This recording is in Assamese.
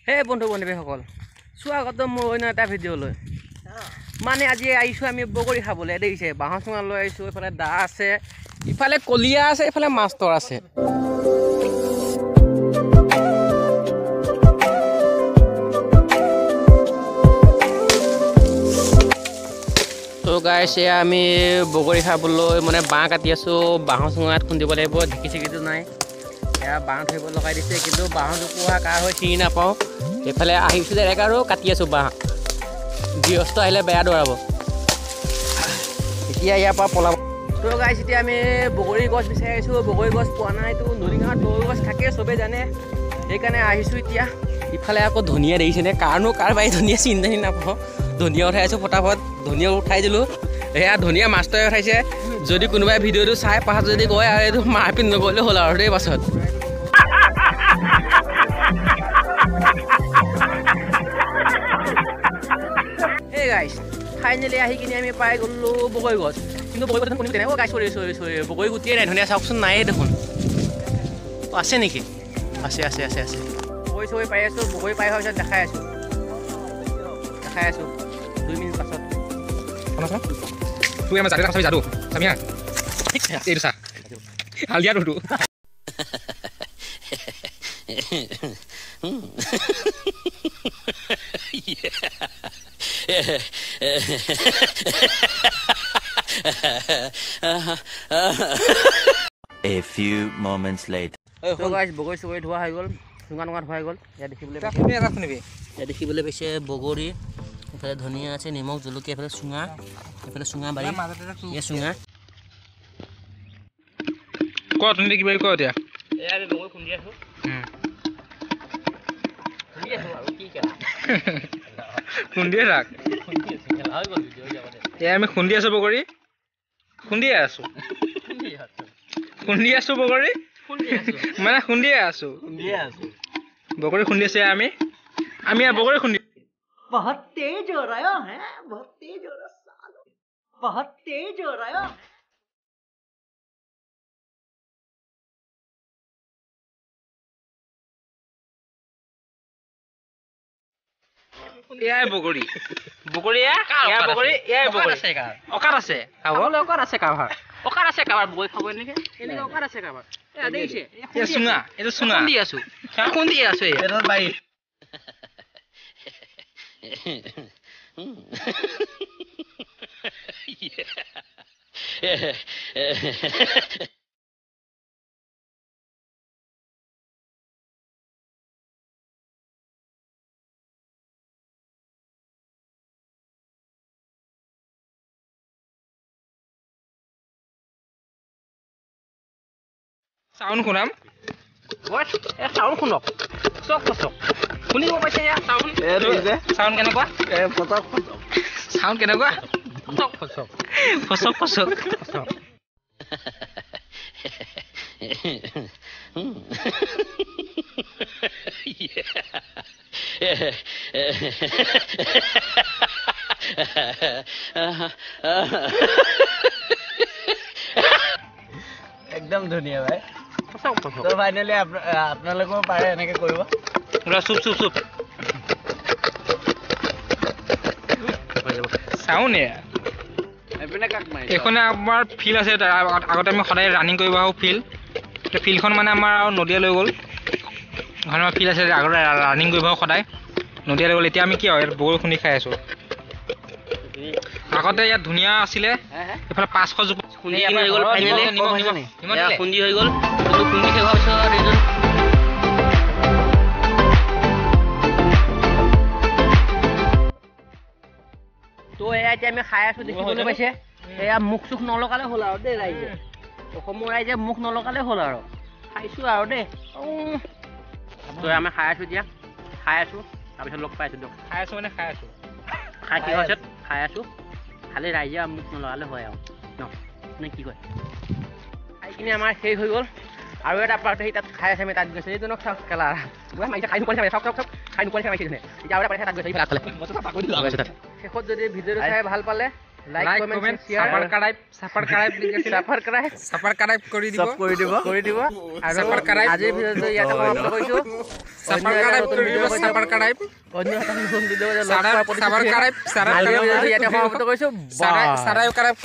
হে বন্ধু বান্ধৱীসকল স্বাগত মোৰ অন্য এটা ভিডিঅ'লৈ মানে আজি আহিছোঁ আমি বগৰী খাবলৈ দেখিছে বাঁহৰ চুঙা লৈ আহিছোঁ এইফালে দা আছে ইফালে কলিয়া আছে ইফালে মাছৰ আছে তো গাইছ আমি বগৰী খাবলৈ মানে বাঁহ কাটি আছোঁ বাঁহৰ চুঙাত খুন্দিব লাগিব ঢেঁকী চেকিটো নাই এয়া বাঁহ ধৰিব লগাই দিছে কিন্তু বাঁহটো পোৱা কাৰ হৈ চিনি নাপাওঁ এইফালে আহিছোঁ যে আৰু কাটি আছোঁ বাঁহ গৃহস্থ আহিলে বেয়া দৌৰাব এতিয়া ইয়াৰ পৰা পলাব তো গাইছ এতিয়া আমি বগৰী গছ বিচাৰি আহিছোঁ বগৰী গছ পোৱা নাইতো নদীখনত বগৰী গছ থাকে চবেই জানে সেইকাৰণে আহিছোঁ এতিয়া ইফালে আকৌ ধনিয়া দেখিছেনে কাৰণো কাৰ বাৰী ধনিয়া চিন্তা নাপাওঁ ধনিয়া উঠাই আছোঁ ফটাফট ধনিয়া উঠাই দিলোঁ সেয়া ধনিয়া মাষ্টৰে উঠাইছে যদি কোনোবাই ভিডিঅ'টো চাই পাছত যদি কয় আৰু এইটো মাৰপিট নগ'লে হ'ল আৰু দেই পাছত এই গাইছ ফাইনেলি আহি কিনে আমি পাই গ'লোঁ বগৰী গছ কিন্তু বগৰী গছ দেখোন কোনো তেনেকৈ গাইছ চৰি বগৰী গুটিয়ে নাই ধনিয়া চাওকচোন নায়েই দেখোন আছে নেকি আছে বগৰী চগৰী পাই আছোঁ বগৰী পাই হোৱাৰ পিছত দেখাই আছোঁ 2 মিনিট পাছত তুই আমাৰ জাদু যাদু চামি হা এইটো চা Haldia তোৰটো A few moments later. So guys, বগৰী চগৰী ধোৱা হৈ গ'ল চুঙা ধোৱা হৈ গ'ল ইয়াত দেখিবলৈ পাইছে বগৰী এফালে ধনিয়া আছে নিমখ জলকীয়া এফালে চুঙা বাৰী এই চুঙা ক তুমি কিবা ক এতিয়া এয়া আমি বগৰী খুন্দি আছোঁ আৰু কি কৰা খুন্দিয়ে থাক এয়া আমি খুন্দি আছোঁ বগৰী খুন্দিয়ে আছোঁ বগৰী মানে খুন্দিয়ে আছোঁ বগৰী খুন্দি আছে আমি বগৰী খুন্দি बहुत तेज हो रहा है बहुत तेज हो रहा सालो बहुत तेज हो रहा है এয়াই বগৰী অকাত আছে খাবলৈ অকাত আছে কাৰোবাৰ বগৰী খাব এনেকৈ অকাত আছে কাৰোবাৰ দেখিছে চুঙা এইটো চুঙা খুন্দি আছোঁ এইটো বাৰী চাউণ্ড শুনাম চাউণ্ড শুনক চক শুনিব পাইছে এয়া চাউণ্ড কেনেকুৱা চাউণ্ড কেনেকুৱা ফচক एकदम धुनिया भाई तो फाइनली আপোনালোকেও পাৰে এনেকৈ কৰিব চুপ চাউণ্ড এইখনে আমাৰ ফিল্ড আছে তাৰ আগতে আমি সদায় ৰানিং কৰিব আহোঁ ফিল্ডখন মানে আমাৰ আৰু নদীয়া লৈ গ'ল আমাৰ ফিল্ড আছে আগতে ৰানিং কৰিব আহোঁ সদায় নদীয়া লৈ গ'ল এতিয়া আমি কি হয় বগৰী খুন্দি খাই আছোঁ আগতে ইয়াত ধুনীয়া আছিলে এইফালে 500 জোপা খুন্দি হৈ গ'ল ফাইনেলি খুন্দি হৈ গ'ল খুন্দি শেষ হোৱাৰ পিছত এইজন তো এয়া এতিয়া আমি খাই আছোঁ দেখিবলৈ পাইছে এয়া মুখ চুখ নলগালে হ'ল আৰু দেই ৰাইজে অসমৰ ৰাইজে মুখ নলগালে হ'ল আৰু খাইছোঁ আৰু দেই তো আমি খাই আছোঁ এতিয়া তাৰপিছত লগ পাইছোঁ দিয়ক খাই আছোঁ খাই কি হৈছে খাই আছোঁ খালি ৰাইজে মুখ নলগালে হয় আৰু নে কি কয় খাই কিনে আমাৰ শেষ হৈ গ'ল আৰু এটা পাৰ্ট সেই তাত খাই আছে আমি তাত গৈছে এইজনক চাওক কেলা মাৰিছে খাই নোপোৱালি চাওক খাই নোপোৱালি মাৰিছে এতিয়া আৰু এটা পাৰ্ট তাত গৈছে এইফালে আগফালে শেষত যদি ভিডিঅ'টো চাই ভাল পালে like like comment comment share subscribe কৰি দিব চব কৰি দিব আৰু Subscribe. আজিৰ ভিডিঅ'টো ইয়াতে সমাপ্ত কৰিছো সাবস্ক্ৰাইব অন্য এটা নতুন ভিডিঅ' সাবস্ক্ৰাইব ইয়াতে সমাপ্ত কৰিছো সাবস্ক্ৰাইব কৰি